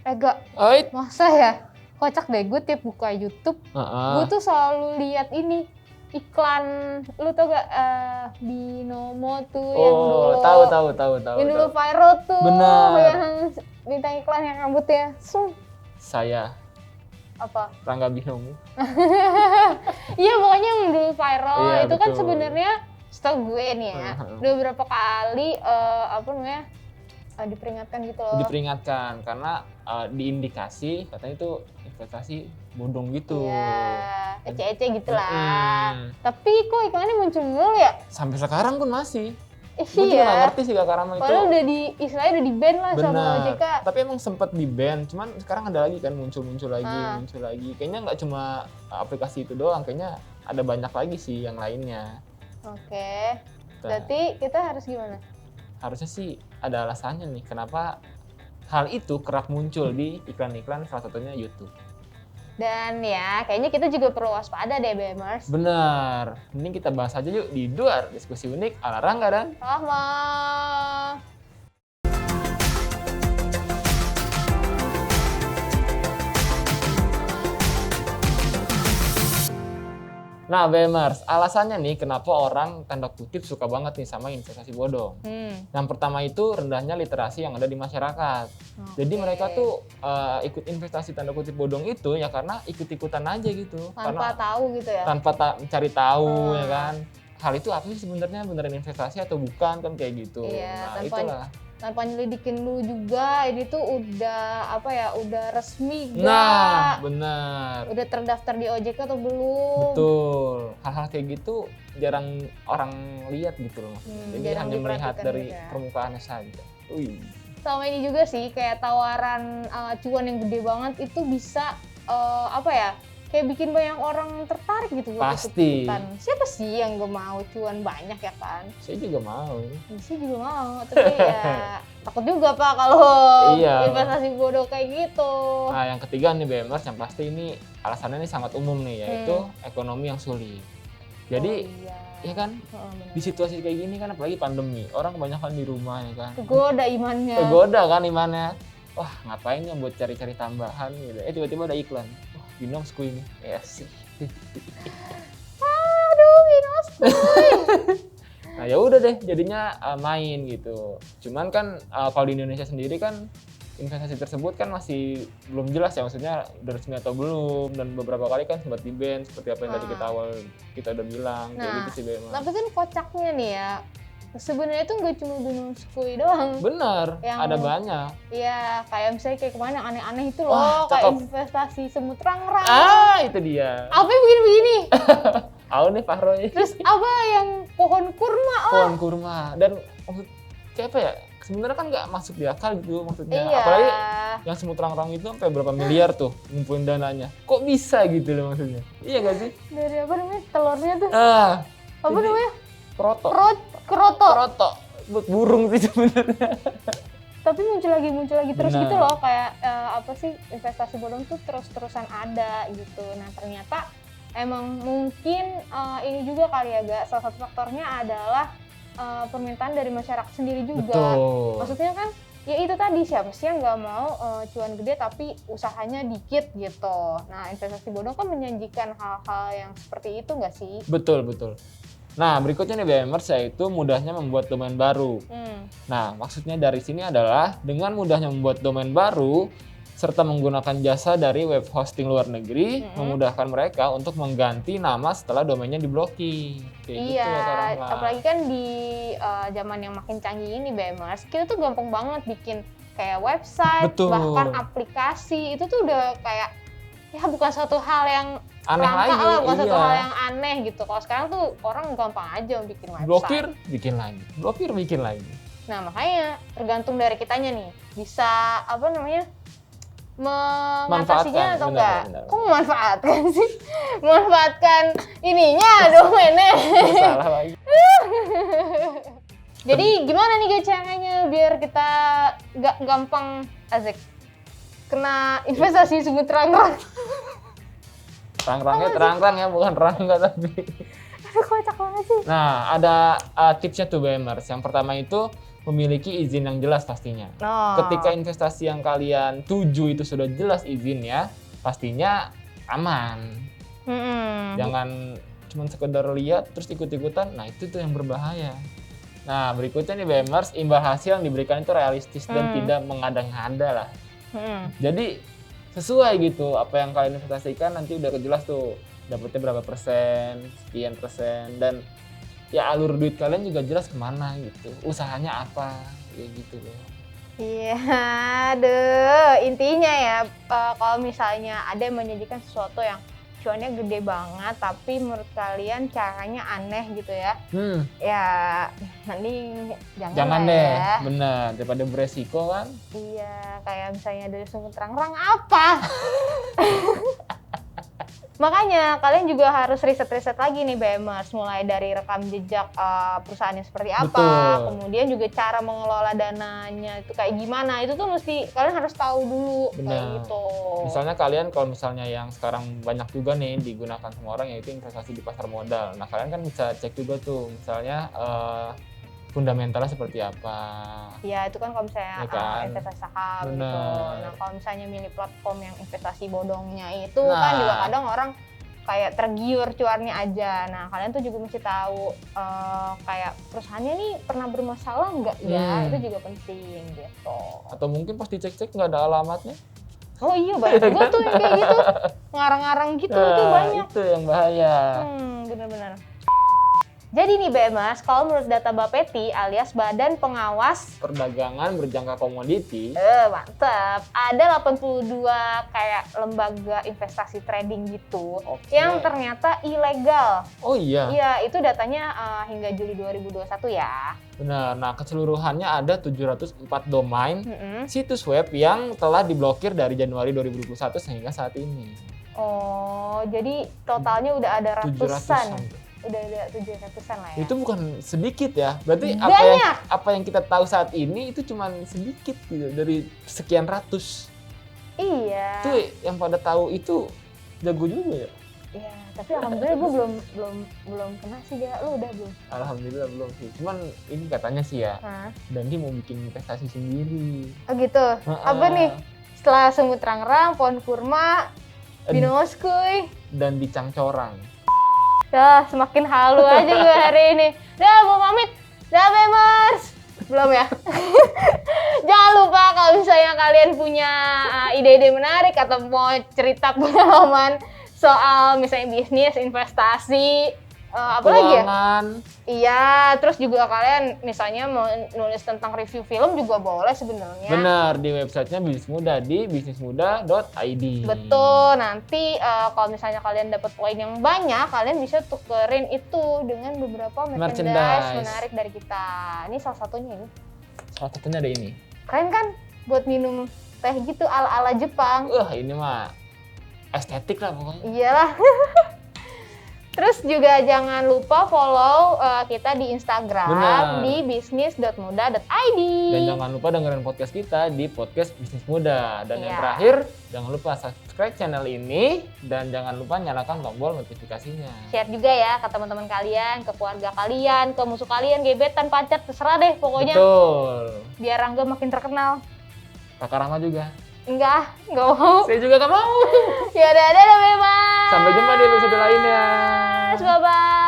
Enggak, Ait. masa ya? Kocak deh, gue tiap buka YouTube, gue tuh selalu lihat ini iklan, lu tau gak Binomo tuh yang dulu tahu. yang dulu viral tuh, Benar. yang bintang iklan yang rambutnya Saya apa? Rangga Binomo. Iya pokoknya yang dulu viral Iya, itu kan betul. sebenarnya setahu gue nih ya, udah beberapa kali apa namanya diperingatkan gitu loh. Diperingatkan karena diindikasi katanya itu investasi bodong gitu. Iya, ece-ece gitu lah. Tapi kok iklannya muncul mulu ya? Sampai sekarang pun masih. Gue juga nggak Iya. ngerti sih Kak Karama itu. Padahal udah istilahnya udah di ban lah sama OJK. Tapi emang sempet di ban, cuman sekarang ada lagi kan muncul lagi. Kayaknya nggak cuma aplikasi itu doang, kayaknya ada banyak lagi sih yang lainnya. Oke. Berarti kita harus gimana? Harusnya sih ada alasannya nih kenapa hal itu kerap muncul di iklan-iklan salah satunya YouTube. Dan ya, kayaknya kita juga perlu waspada deh, BMers. Bener. Mending kita bahas aja yuk di Duar Diskusi Unik ala Rangga dan Rahma. Nah, BMers, alasannya nih kenapa orang tanda kutip suka banget nih sama investasi bodong. Yang pertama itu rendahnya literasi yang ada di masyarakat. Jadi mereka tuh ikut investasi tanda kutip bodong itu ya karena ikut-ikutan aja gitu. Tanpa tahu gitu ya? Tanpa mencari tahu ya kan. Hal itu apa sih sebenarnya, beneran investasi atau bukan kan kayak gitu. Iya, Itulah. Tanpa nyelidikin dulu juga, ini tuh udah apa ya, udah resmi gak? Nah, benar. Udah terdaftar di OJK atau belum? Betul. Hal-hal kayak gitu jarang orang lihat gitu loh. Jadi hanya melihat dari permukaannya saja. Sama ini juga sih, kayak tawaran cuan yang gede banget itu bisa apa ya, kayak bikin banyak orang tertarik gitu. Pasti. Siapa sih yang gak mau cuan banyak ya kan? Saya juga mau. Saya juga mau, tapi ya takut juga Pak kalau investasi bodoh kayak gitu. Nah yang ketiga nih BMers, yang pasti ini alasannya ini sangat umum nih, yaitu ekonomi yang sulit. Jadi ya kan, di situasi kayak gini kan apalagi pandemi, orang kebanyakan di rumah ya kan. Kegoda imannya. Kegoda kan imannya. Wah ngapain ya buat cari-cari tambahan gitu. Tiba-tiba ada iklan. Binomsku ini, ya sih. Aduh, Binomsku. Nah ya udah deh, jadinya main gitu. Cuman kan kalau di Indonesia sendiri kan investasi tersebut kan masih belum jelas ya, maksudnya udah resmi atau belum, dan beberapa kali kan sempat di-ban seperti apa yang tadi kita udah bilang, kayak gitu sih BMers. Tapi kan kocaknya nih ya, sebenarnya itu nggak cuma Binomsku doang. Bener, ada banyak. Iya, kayak misalnya kayak kemana yang aneh-aneh itu loh, kayak investasi semut rangrang. Itu dia. Apa yang begini-begini? Nih Pak Roy. Terus apa yang pohon kurma? Pohon kurma. Dan kayak apa ya, sebenarnya kan nggak masuk di akal gitu maksudnya. Iya. Apalagi yang semut rangrang itu sampai berapa miliar tuh ngumpulin dananya. Kok bisa gitu loh maksudnya. Iya nggak sih? Dari apa namanya, telurnya tuh? Apa namanya? Kroto. Burung sih sebenarnya. Tapi muncul lagi terus gitu loh, kayak apa sih, investasi bodong tuh terus-terusan ada gitu. Nah ternyata emang mungkin ini juga kali ya Gak, salah satu faktornya adalah permintaan dari masyarakat sendiri juga. Betul. Maksudnya kan ya itu tadi, siapa sih yang nggak mau cuan gede tapi usahanya dikit gitu. Nah investasi bodong kan menjanjikan hal-hal yang seperti itu nggak sih? Betul. Nah, berikutnya nih BMers, yaitu mudahnya membuat domain baru. Nah, maksudnya dari sini adalah dengan mudahnya membuat domain baru serta menggunakan jasa dari web hosting luar negeri, memudahkan mereka untuk mengganti nama setelah domainnya diblokir. Iya, apalagi kan di zaman yang makin canggih ini BMers, kita tuh gampang banget bikin kayak website, bahkan aplikasi, itu tuh udah kayak ya bukan suatu hal yang aneh lagi, bukan suatu hal yang aneh gitu. Kalau sekarang tuh orang gampang aja bikin website. Blokir, bikin lagi. Nah makanya tergantung dari kitanya nih, bisa apa namanya, mengatasinya atau enggak. Kok memanfaatkan sih? Memanfaatkan ininya, domainnya. Salah lagi. Jadi gimana nih guys caranya biar kita gak gampang kena investasi semut rangrang? Rangrangnya terangrang ya, bukan rangga tapi. Aduh kocak banget sih. Nah, ada tipsnya tuh BMers. Yang pertama itu memiliki izin yang jelas pastinya. Oh. Ketika investasi yang kalian tuju itu sudah jelas izinnya, pastinya aman. Jangan cuma sekedar lihat terus ikut-ikutan, nah itu tuh yang berbahaya. Nah berikutnya nih BMers, imbal hasil yang diberikan itu realistis dan tidak mengada-ngada lah. Jadi sesuai gitu, apa yang kalian investasikan nanti udah jelas tuh dapetnya berapa persen, sekian persen, dan ya alur duit kalian juga jelas kemana gitu, usahanya apa, kayak gitu loh. Iya, aduh, intinya ya kalau misalnya ada yang menyajikan sesuatu yang cuannya gede banget, tapi menurut kalian caranya aneh gitu ya, ya mending jangan deh, ya. bener, daripada beresiko kan. Iya, kayak misalnya dari sumber terang-terang apa? Makanya kalian juga harus riset-riset lagi nih BMers, mulai dari rekam jejak perusahaannya seperti apa, Betul. kemudian juga cara mengelola dananya itu kayak gimana, itu tuh mesti kalian harus tahu dulu. Benar. Kayak gitu. Misalnya kalian kalau misalnya yang sekarang banyak juga nih digunakan sama orang yaitu investasi di pasar modal. Nah kalian kan bisa cek juga tuh misalnya fundamentalnya seperti apa. Ya itu kan kalau misalnya Ya kan? investasi saham gitu. Benar. Nah kalau misalnya milih platform yang investasi bodongnya itu kan juga kadang orang kayak tergiur cuannya aja. Nah kalian tuh juga mesti tahu kayak perusahaannya nih pernah bermasalah nggak ya, itu juga penting gitu. Atau mungkin pas dicek-cek nggak ada alamatnya. Oh iya banyak juga tuh yang kayak gitu, ngarang-ngarang gitu tuh banyak. Itu yang bahaya. Benar-benar. Jadi nih BMers, kalau menurut data Bapeti alias Badan Pengawas Perdagangan Berjangka Komoditi. Mantap. Ada 82 kayak lembaga investasi trading gitu yang ternyata ilegal. Oh iya? Iya, itu datanya hingga Juli 2021 ya. Benar. Nah, keseluruhannya ada 704 domain situs web yang telah diblokir dari Januari 2021 sehingga saat ini. Oh, jadi totalnya udah ada ratusan. 700-an. Udah ada 700-an lah ya. Itu bukan sedikit ya. Berarti apa yang kita tahu saat ini itu cuma sedikit gitu dari sekian ratus. Iya. Itu yang pada tahu itu jago juga ya. Iya, tapi alhamdulillah gue belum kena sih ya. Lu udah belum? Alhamdulillah belum sih. Cuman ini katanya sih ya. Dan dia mau bikin investasi sendiri. Oh gitu. Apa nih? Setelah semut rangrang, pohon kurma, binoskuy dan dicangcorang. Dah, semakin halu aja gue hari ini. Dah, mau pamit. Dah, BMers. Belum ya? Jangan lupa kalau misalnya kalian punya ide-ide menarik atau mau cerita pengalaman soal misalnya bisnis, investasi, apa lagi ya? Iya, terus juga kalian misalnya mau nulis tentang review film juga boleh sebenarnya. Benar, di websitenya Bisnis Muda di bisnismuda.id. Betul, nanti kalau misalnya kalian dapat poin yang banyak, kalian bisa tukerin itu dengan beberapa merchandise menarik dari kita. Ini salah satunya ini. Salah satunya ada ini. Keren kan? Buat minum teh gitu ala-ala Jepang. Ini mah estetik lah pokoknya. Iyalah. Terus juga jangan lupa follow kita di Instagram di bisnis.muda.id. Dan jangan lupa dengerin podcast kita di podcast Bisnis Muda. Dan yang terakhir, jangan lupa subscribe channel ini dan jangan lupa nyalakan tombol notifikasinya. Share juga ya ke teman-teman kalian, ke keluarga kalian, ke musuh kalian, gebetan, pacar, terserah deh pokoknya. Betul. Biar Rangga makin terkenal. Kakak Rahma juga. Enggak mau. Saya juga gak mau. Ya dadah memang. Sampai jumpa di episode lainnya. Bye-bye.